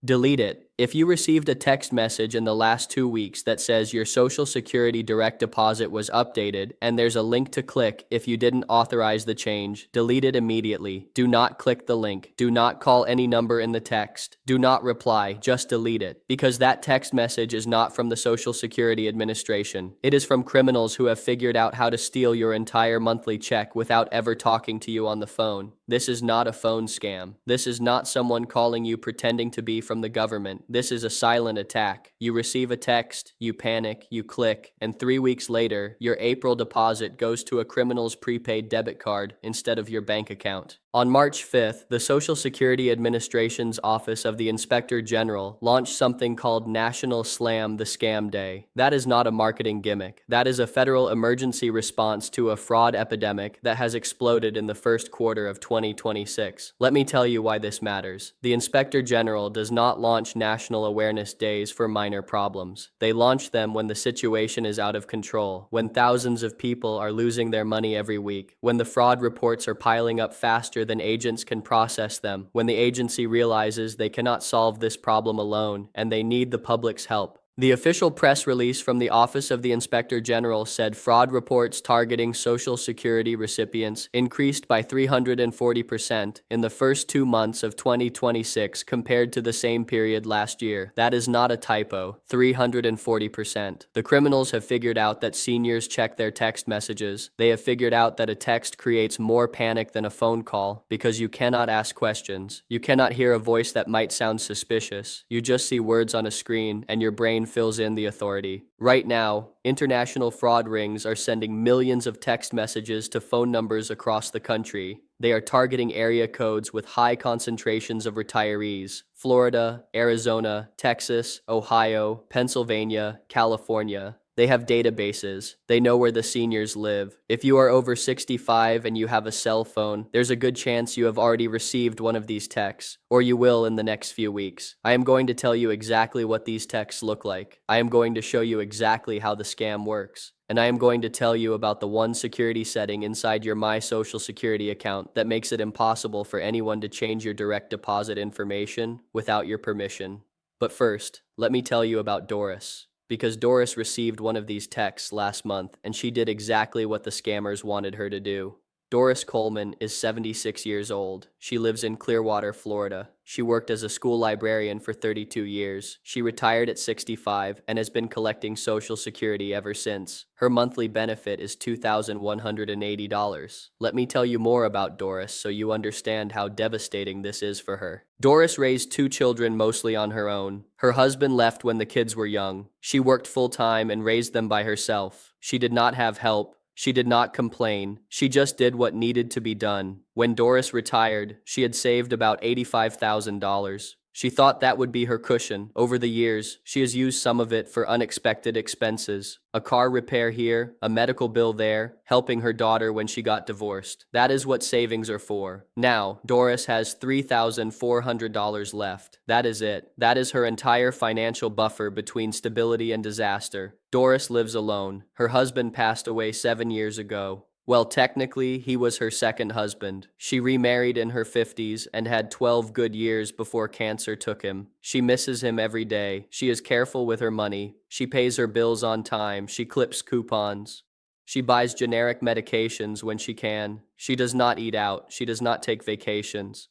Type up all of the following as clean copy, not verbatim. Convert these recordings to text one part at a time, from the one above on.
Delete it. If you received a text message in the last 2 weeks that says your Social Security direct deposit was updated and there's a link to click if you didn't authorize the change, delete it immediately. Do not click the link. Do not call any number in the text. Do not reply. Just delete it. Because that text message is not from the Social Security Administration. It is from criminals who have figured out how to steal your entire monthly check without ever talking to you on the phone. This is not a phone scam. This is not someone calling you pretending to be from the government. This is a silent attack. You receive a text, you panic, you click, and 3 weeks later, your April deposit goes to a criminal's prepaid debit card instead of your bank account. On March 5th, the Social Security Administration's Office of the Inspector General launched something called National Slam the Scam Day. That is not a marketing gimmick. That is a federal emergency response to a fraud epidemic that has exploded in the first quarter of 2026. Let me tell you why this matters. The Inspector General does not launch National Awareness Days for minor problems. They launch them when the situation is out of control, when thousands of people are losing their money every week, when the fraud reports are piling up faster than agents can process them, when the agency realizes they cannot solve this problem alone and they need the public's help. The official press release from the Office of the Inspector General said fraud reports targeting Social Security recipients increased by 340% in the first 2 months of 2026 compared to the same period last year. That is not a typo, 340%. The criminals have figured out that seniors check their text messages. They have figured out that a text creates more panic than a phone call because you cannot ask questions. You cannot hear a voice that might sound suspicious. You just see words on a screen and your brain fills in the authority. Right now, international fraud rings are sending millions of text messages to phone numbers across the country. They are targeting area codes with high concentrations of retirees: Florida, Arizona, Texas, Ohio, Pennsylvania, California. They have databases. They know where the seniors live. If you are over 65 and you have a cell phone, there's a good chance you have already received one of these texts, or you will in the next few weeks. I am going to tell you exactly what these texts look like. I am going to show you exactly how the scam works. And I am going to tell you about the one security setting inside your My Social Security account that makes it impossible for anyone to change your direct deposit information without your permission. But first, let me tell you about Doris. Because Doris received one of these texts last month, and she did exactly what the scammers wanted her to do. Doris Coleman is 76 years old. She lives in Clearwater, Florida. She worked as a school librarian for 32 years. She retired at 65 and has been collecting Social Security ever since. Her monthly benefit is $2,180. Let me tell you more about Doris so you understand how devastating this is for her. Doris raised 2 children mostly on her own. Her husband left when the kids were young. She worked full-time and raised them by herself. She did not have help. She did not complain. She just did what needed to be done. When Doris retired, she had saved about $85,000. She thought that would be her cushion. Over the years, she has used some of it for unexpected expenses. A car repair here, a medical bill there, helping her daughter when she got divorced. That is what savings are for. Now, Doris has $3,400 left. That is it. That is her entire financial buffer between stability and disaster. Doris lives alone. Her husband passed away 7 years ago. Well, technically, he was her second husband. She remarried in her 50s and had 12 good years before cancer took him. She misses him every day. She is careful with her money. She pays her bills on time. She clips coupons. She buys generic medications when she can. She does not eat out. She does not take vacations.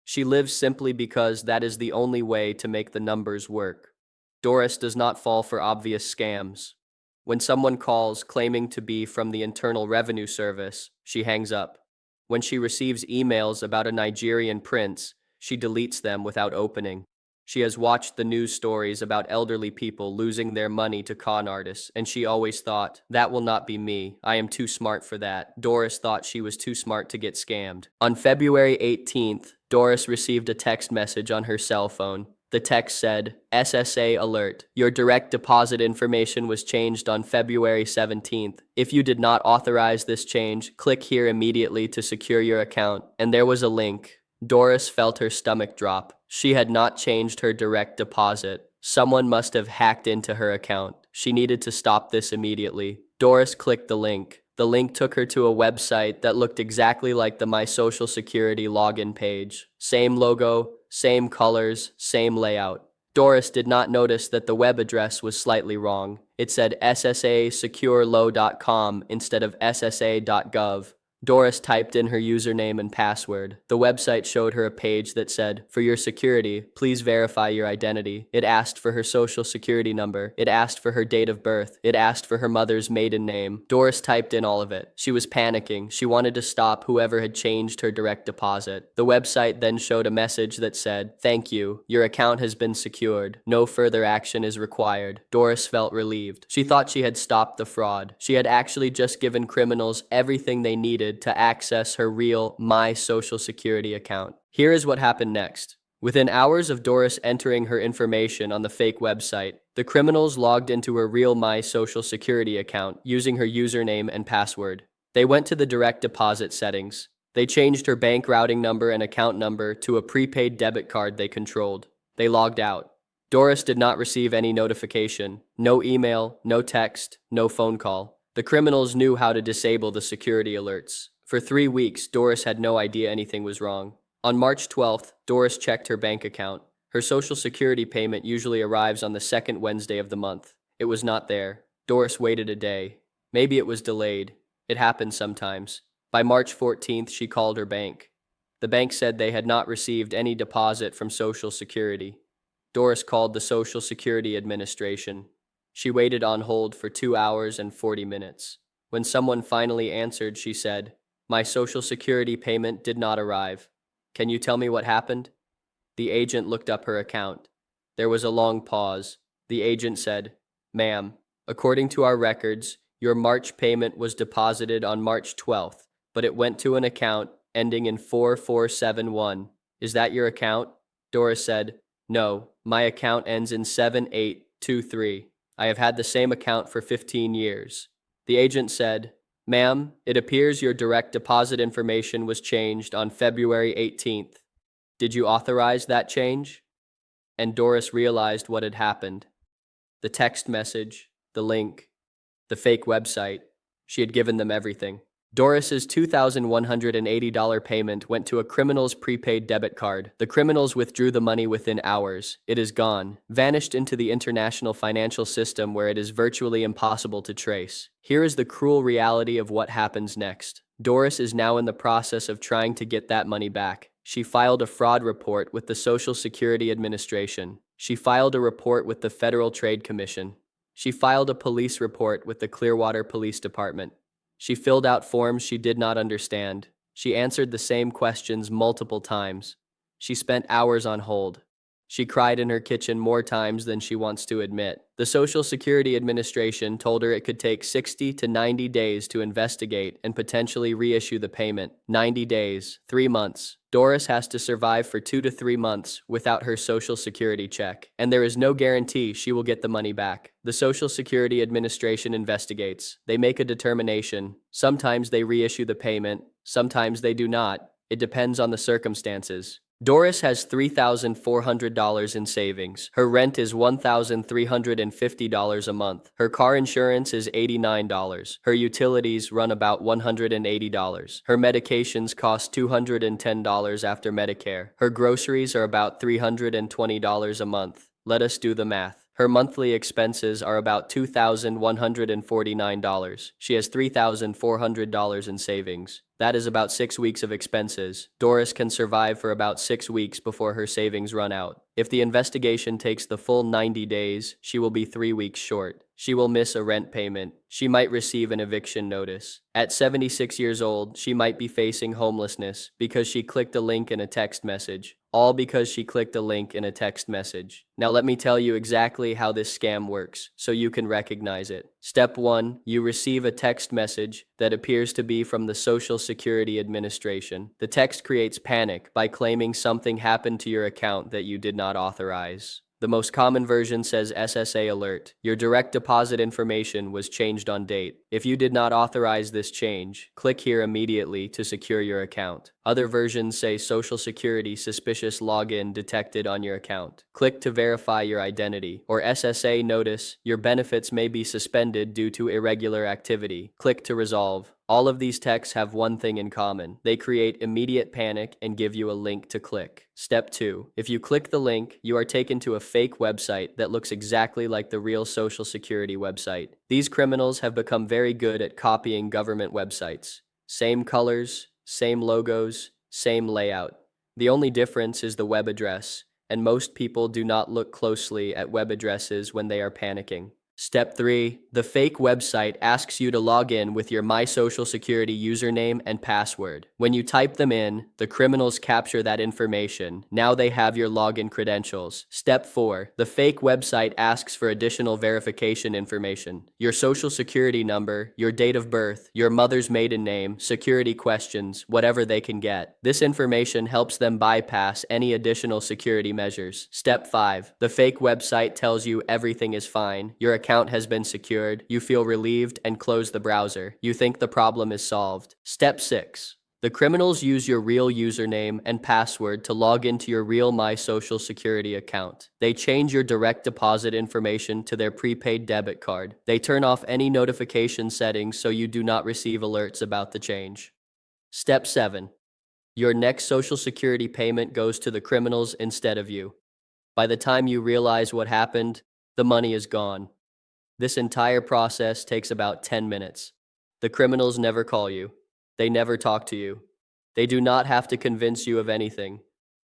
She lives simply because that is the only way to make the numbers work. Doris does not fall for obvious scams. When someone calls claiming to be from the Internal Revenue Service, she hangs up. When she receives emails about a Nigerian prince, she deletes them without opening. She has watched the news stories about elderly people losing their money to con artists, and she always thought, that will not be me. I am too smart for that. Doris thought she was too smart to get scammed. On February 18th, Doris received a text message on her cell phone. The text said, SSA alert. Your direct deposit information was changed on February 17th. If you did not authorize this change, click here immediately to secure your account. And there was a link. Doris felt her stomach drop. She had not changed her direct deposit. Someone must have hacked into her account. She needed to stop this immediately. Doris clicked the link. The link took her to a website that looked exactly like the My Social Security login page. Same logo, same colors, same layout. Doris did not notice that the web address was slightly wrong. It said ssasecurelo.com instead of ssa.gov. Doris typed in her username and password. The website showed her a page that said, "For your security, please verify your identity." It asked for her social security number. It asked for her date of birth. It asked for her mother's maiden name. Doris typed in all of it. She was panicking. She wanted to stop whoever had changed her direct deposit. The website then showed a message that said, "Thank you. Your account has been secured. No further action is required." Doris felt relieved. She thought she had stopped the fraud. She had actually just given criminals everything they needed to access her real My Social Security account. Here is what happened next. Within hours of Doris entering her information on the fake website, the criminals logged into her real My Social Security account using her username and password. They went to the direct deposit settings. They changed her bank routing number and account number to a prepaid debit card they controlled. They logged out. Doris did not receive any notification, no email, no text, no phone call. The criminals knew how to disable the security alerts. For 3 weeks, Doris had no idea anything was wrong. On March 12th, Doris checked her bank account. Her Social Security payment usually arrives on the second Wednesday of the month. It was not there. Doris waited a day. Maybe it was delayed. It happens sometimes. By March 14th, she called her bank. The bank said they had not received any deposit from Social Security. Doris called the Social Security Administration. She waited on hold for 2 hours and 40 minutes. When someone finally answered, she said, "My Social Security payment did not arrive. Can you tell me what happened?" The agent looked up her account. There was a long pause. The agent said, "Ma'am, according to our records, your March payment was deposited on March 12th, but it went to an account ending in 4471. Is that your account?" Doris said, "No, my account ends in 7823. I have had the same account for 15 years. The agent said, "Ma'am, it appears your direct deposit information was changed on February 18th. Did you authorize that change?" And Doris realized what had happened. The text message, the link, the fake website. She had given them everything. Doris's $2,180 payment went to a criminal's prepaid debit card. The criminals withdrew the money within hours. It is gone, vanished into the international financial system where it is virtually impossible to trace. Here is the cruel reality of what happens next. Doris is now in the process of trying to get that money back. She filed a fraud report with the Social Security Administration. She filed a report with the Federal Trade Commission. She filed a police report with the Clearwater Police Department. She filled out forms she did not understand. She answered the same questions multiple times. She spent hours on hold. She cried in her kitchen more times than she wants to admit. The Social Security Administration told her it could take 60 to 90 days to investigate and potentially reissue the payment. 90 days, 3 months. Doris has to survive for 2 to 3 months without her Social Security check, and there is no guarantee she will get the money back. The Social Security Administration investigates. They make a determination. Sometimes they reissue the payment, sometimes they do not. It depends on the circumstances. Doris has $3,400 in savings. Her rent is $1,350 a month. Her car insurance is $89. Her utilities run about $180. Her medications cost $210 after Medicare. Her groceries are about $320 a month. Let us do the math. Her monthly expenses are about $2,149. She has $3,400 in savings. That is about 6 weeks of expenses. Doris can survive for about 6 weeks before her savings run out. If the investigation takes the full 90 days, she will be 3 weeks short. She will miss a rent payment. She might receive an eviction notice. At 76 years old, she might be facing homelessness because she clicked a link in a text message. All because she clicked a link in a text message. Now let me tell you exactly how this scam works so you can recognize it. Step 1, you receive a text message that appears to be from the Social Security Administration. The text creates panic by claiming something happened to your account that you did not authorize. The most common version says SSA alert. Your direct deposit information was changed on date. If you did not authorize this change, click here immediately to secure your account. Other versions say Social Security suspicious login detected on your account. Click to verify your identity. Or SSA notice, your benefits may be suspended due to irregular activity. Click to resolve. All of these texts have one thing in common. They create immediate panic and give you a link to click. Step 2. If you click the link, you are taken to a fake website that looks exactly like the real Social Security website. These criminals have become very good at copying government websites. Same colors, same logos, same layout. The only difference is the web address, and most people do not look closely at web addresses when they are panicking. Step 3. The fake website asks you to log in with your My Social Security username and password. When you type them in, the criminals capture that information. Now they have your login credentials. Step 4. The fake website asks for additional verification information. Your Social Security number, your date of birth, your mother's maiden name, security questions, whatever they can get. This information helps them bypass any additional security measures. Step 5. The fake website tells you everything is fine. Your account has been secured, you feel relieved and close the browser. You think the problem is solved. Step 6. The criminals use your real username and password to log into your real My Social Security account. They change your direct deposit information to their prepaid debit card. They turn off any notification settings so you do not receive alerts about the change. Step 7. Your next Social Security payment goes to the criminals instead of you. By the time you realize what happened, the money is gone. This entire process takes about 10 minutes. The criminals never call you. They never talk to you. They do not have to convince you of anything.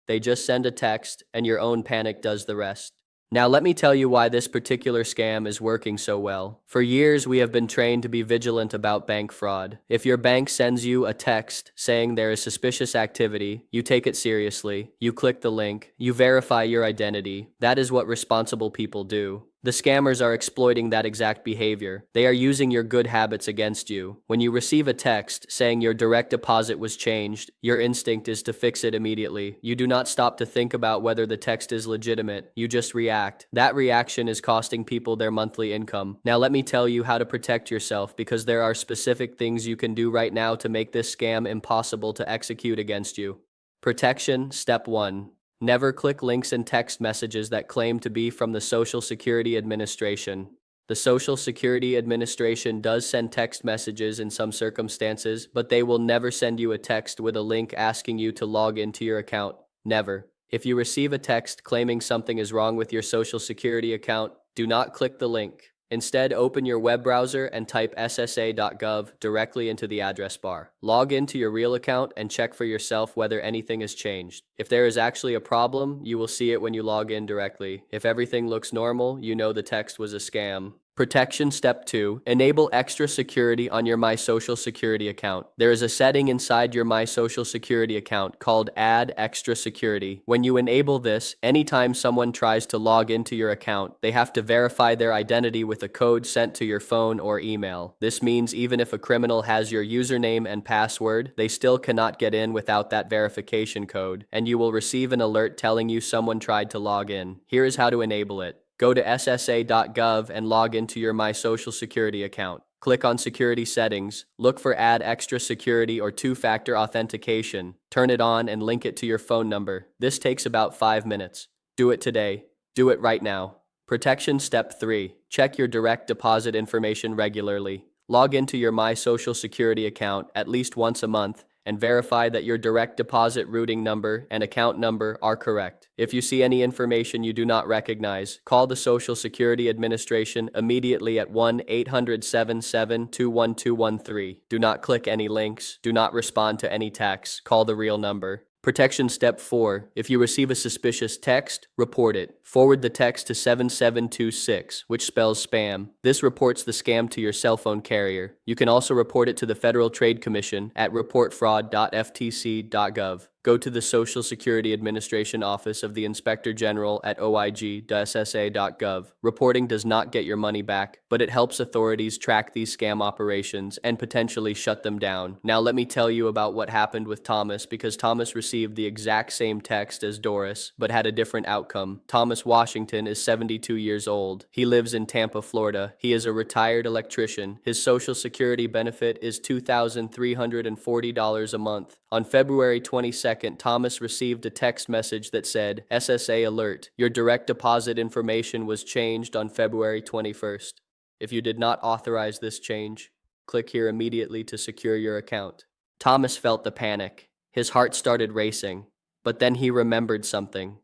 They just send a text and your own panic does the rest. Now let me tell you why this particular scam is working so well. For years, we have been trained to be vigilant about bank fraud. If your bank sends you a text saying there is suspicious activity, you take it seriously, you click the link, you verify your identity. That is what responsible people do. The scammers are exploiting that exact behavior. They are using your good habits against you. When you receive a text saying your direct deposit was changed, your instinct is to fix it immediately. You do not stop to think about whether the text is legitimate. You just react. That reaction is costing people their monthly income. Now let me tell you how to protect yourself, because there are specific things you can do right now to make this scam impossible to execute against you. Protection. Step 1. Never click links and text messages that claim to be from the Social Security Administration. The Social Security Administration does send text messages in some circumstances, but they will never send you a text with a link asking you to log into your account. Never. If you receive a text claiming something is wrong with your Social Security account, do not click the link. Instead, open your web browser and type ssa.gov directly into the address bar. Log into your real account and check for yourself whether anything has changed. If there is actually a problem, you will see it when you log in directly. If everything looks normal, you know the text was a scam. Protection. Step 2. Enable extra security on your My Social Security account. There is a setting inside your My Social Security account called Add Extra Security. When you enable this, anytime someone tries to log into your account, they have to verify their identity with a code sent to your phone or email. This means even if a criminal has your username and password, they still cannot get in without that verification code, and you will receive an alert telling you someone tried to log in. Here is how to enable it. Go to ssa.gov and log into your My Social Security account. Click on Security Settings, look for Add Extra Security or Two-Factor Authentication. Turn it on and link it to your phone number. This takes about 5 minutes. Do it today. Do it right now. Protection. Step 3. Check your direct deposit information regularly. Log into your My Social Security account at least once a month and verify that your direct deposit routing number and account number are correct. If you see any information you do not recognize, call the Social Security Administration immediately at 1-800-77-21213. Do not click any links. Do not respond to any texts. Call the real number. Protection. Step 4. If you receive a suspicious text, report it. Forward the text to 7726, which spells spam. This reports the scam to your cell phone carrier. You can also report it to the Federal Trade Commission at reportfraud.ftc.gov. Go to the Social Security Administration Office of the Inspector General at oig.ssa.gov. Reporting does not get your money back, but it helps authorities track these scam operations and potentially shut them down. Now let me tell you about what happened with Thomas, because Thomas received the exact same text as Doris, but had a different outcome. Thomas Washington is 72 years old. He lives in Tampa, Florida. He is a retired electrician. His Social Security benefit is $2,340 a month. On February 22nd, Thomas received a text message that said, SSA alert, your direct deposit information was changed on February 21st. If you did not authorize this change, Click here immediately to secure your account. Thomas felt the panic. His heart started racing. But then he remembered something.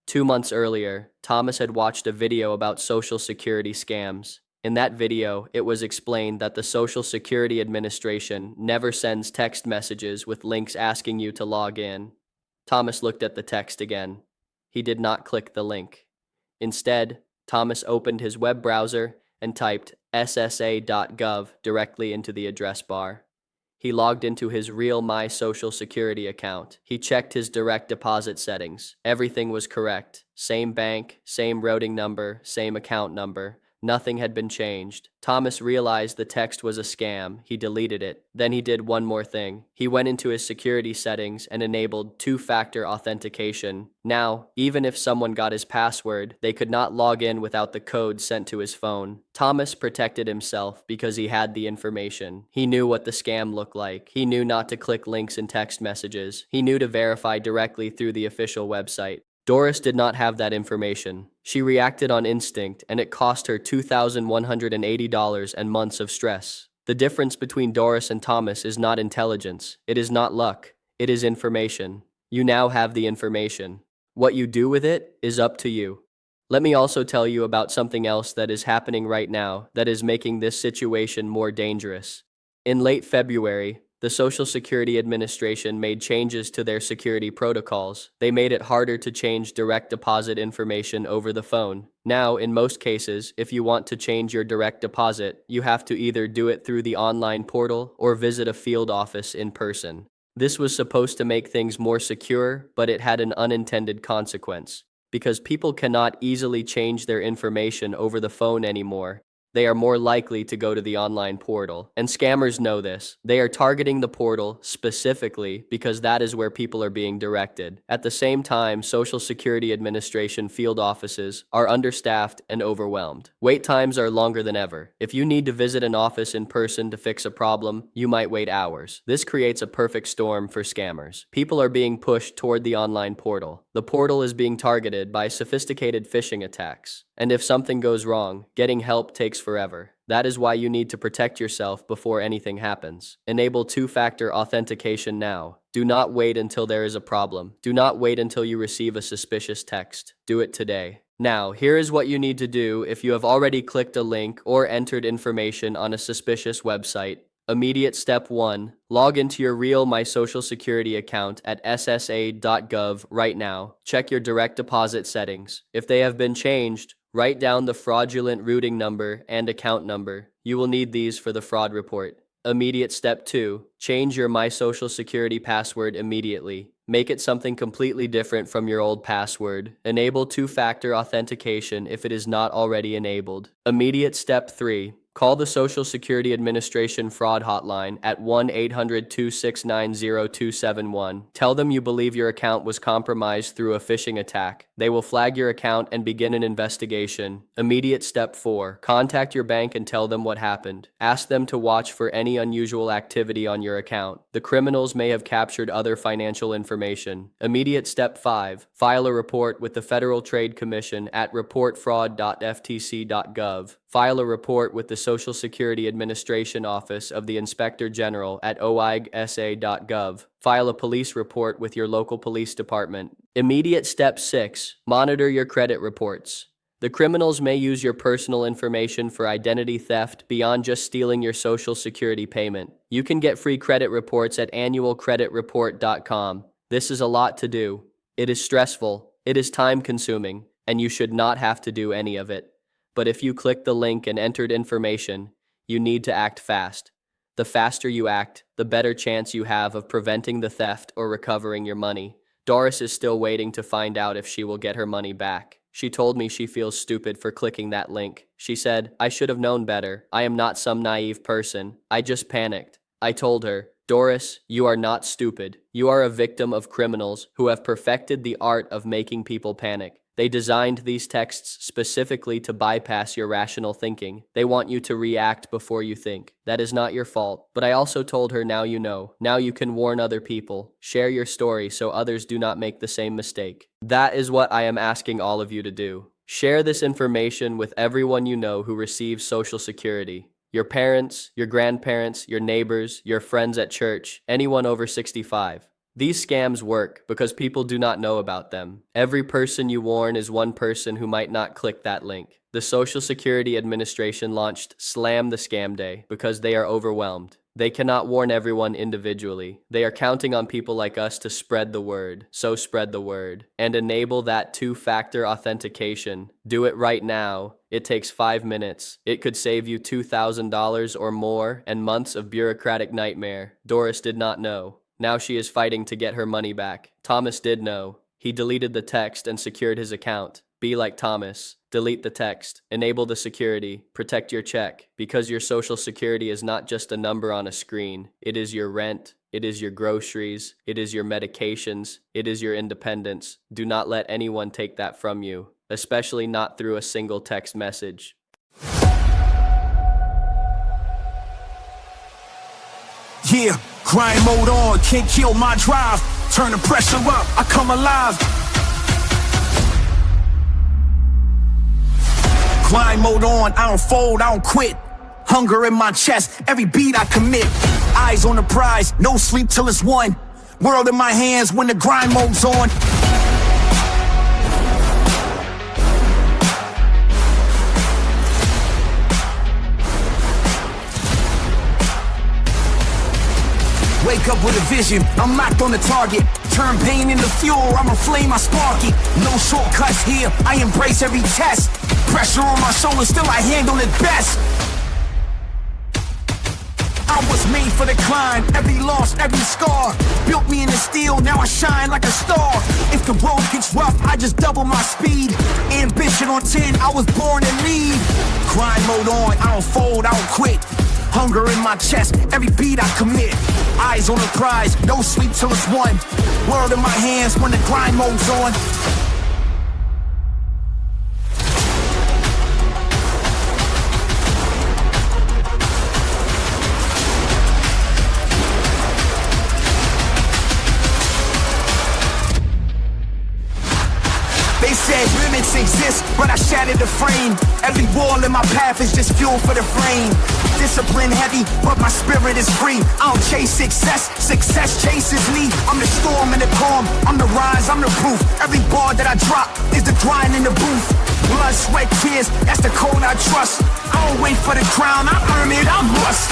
2 months earlier, Thomas had watched a video about Social Security scams. In that video, it was explained that the Social Security Administration never sends text messages with links asking you to log in. Thomas looked at the text again. He did not click the link. Instead, Thomas opened his web browser and typed ssa.gov directly into the address bar. He logged into his real My Social Security account. He checked his direct deposit settings. Everything was correct. Same bank, same routing number, same account number. Nothing had been changed. Thomas realized the text was a scam. He deleted it. Then he did one more thing. He went into his security settings and enabled two-factor authentication. Now, even if someone got his password, they could not log in without the code sent to his phone. Thomas protected himself because he had the information. He knew what the scam looked like. He knew not to click links in text messages. He knew to verify directly through the official website. Doris did not have that information. She reacted on instinct, and it cost her $2,180 and months of stress. The difference between Doris and Thomas is not intelligence. It is not luck. It is information. You now have the information. What you do with it is up to you. Let me also tell you about something else that is happening right now that is making this situation more dangerous. In late February, the Social Security Administration made changes to their security protocols. They made it harder to change direct deposit information over the phone. Now, in most cases, if you want to change your direct deposit, you have to either do it through the online portal or visit a field office in person. This was supposed to make things more secure, but it had an unintended consequence. Because people cannot easily change their information over the phone anymore, they are more likely to go to the online portal. And scammers know this. They are targeting the portal specifically because that is where people are being directed. At the same time, Social Security Administration field offices are understaffed and overwhelmed. Wait times are longer than ever. If you need to visit an office in person to fix a problem, you might wait hours. This creates a perfect storm for scammers. People are being pushed toward the online portal. The portal is being targeted by sophisticated phishing attacks. And if something goes wrong, getting help takes forever. That is why you need to protect yourself before anything happens. Enable two-factor authentication now. Do not wait until there is a problem. Do not wait until you receive a suspicious text. Do it today. Now, here is what you need to do if you have already clicked a link or entered information on a suspicious website. Immediate step 1. Log into your real My Social Security account at ssa.gov right now. Check your direct deposit settings. If they have been changed, write down the fraudulent routing number and account number. You will need these for the fraud report. Immediate step 2. Change your My Social Security password immediately. Make it something completely different from your old password. Enable two-factor authentication if it is not already enabled. Immediate step 3. Call the Social Security Administration fraud hotline at 1-800-269-0271. Tell them you believe your account was compromised through a phishing attack. They will flag your account and begin an investigation. Immediate step 4. Contact your bank and tell them what happened. Ask them to watch for any unusual activity on your account. The criminals may have captured other financial information. Immediate step 5. File a report with the Federal Trade Commission at reportfraud.ftc.gov. File a report with the Social Security Administration Office of the Inspector General at oigsa.gov. File a police report with your local police department. Immediate step 6. Monitor your credit reports. The criminals may use your personal information for identity theft beyond just stealing your Social Security payment. You can get free credit reports at annualcreditreport.com. This is a lot to do. It is stressful, it is time-consuming, and you should not have to do any of it. But if you click the link and entered information, you need to act fast. The faster you act, the better chance you have of preventing the theft or recovering your money. Doris is still waiting to find out if she will get her money back. She told me she feels stupid for clicking that link. She said, "I should have known better. I am not some naive person. I just panicked." I told her, "Doris, you are not stupid. You are a victim of criminals who have perfected the art of making people panic. They designed these texts specifically to bypass your rational thinking. They want you to react before you think. That is not your fault." But I also told her, now you know. Now you can warn other people. Share your story so others do not make the same mistake. That is what I am asking all of you to do. Share this information with everyone you know who receives Social Security. Your parents, your grandparents, your neighbors, your friends at church, anyone over 65. These scams work because people do not know about them. Every person you warn is one person who might not click that link. The Social Security Administration launched Slam the Scam Day because they are overwhelmed. They cannot warn everyone individually. They are counting on people like us to spread the word. So spread the word. And enable that two-factor authentication. Do it right now. It takes 5 minutes. It could save you $2,000 or more and months of bureaucratic nightmare. Doris did not know. Now she is fighting to get her money back. Thomas did know. He deleted the text and secured his account. Be like Thomas. Delete the text. Enable the security. Protect your check. Because your social security is not just a number on a screen. It is your rent. It is your groceries. It is your medications. It is your independence. Do not let anyone take that from you, especially not through a single text message. Yeah, grind mode on, can't kill my drive. Turn the pressure up, I come alive. Grind mode on, I don't fold, I don't quit. Hunger in my chest, every beat I commit. Eyes on the prize, no sleep till it's won. World in my hands when the grind mode's on. Wake up with a vision, I'm locked on the target. Turn pain into fuel, I'm a flame, I spark it. No shortcuts here, I embrace every test. Pressure on my shoulders, still I handle it best. I was made for the climb, every loss, every scar. Built me in the steel, now I shine like a star. If the road gets rough, I just double my speed. Ambition on 10, I was born to lead. Grind mode on, I don't fold, I don't quit. Hunger in my chest, every beat I commit. Eyes on the prize, no sleep till it's won. World in my hands when the grind mode's on. They said limits exist, but I shattered the frame. Every wall in my path is just fuel for the frame. Discipline heavy, but my spirit is free. I don't chase success, success chases me. I'm the storm and the calm, I'm the rise, I'm the proof. Every bar that I drop is the grind in the booth. Blood, sweat, tears, that's the code I trust. I don't wait for the crown, I earn it, I must.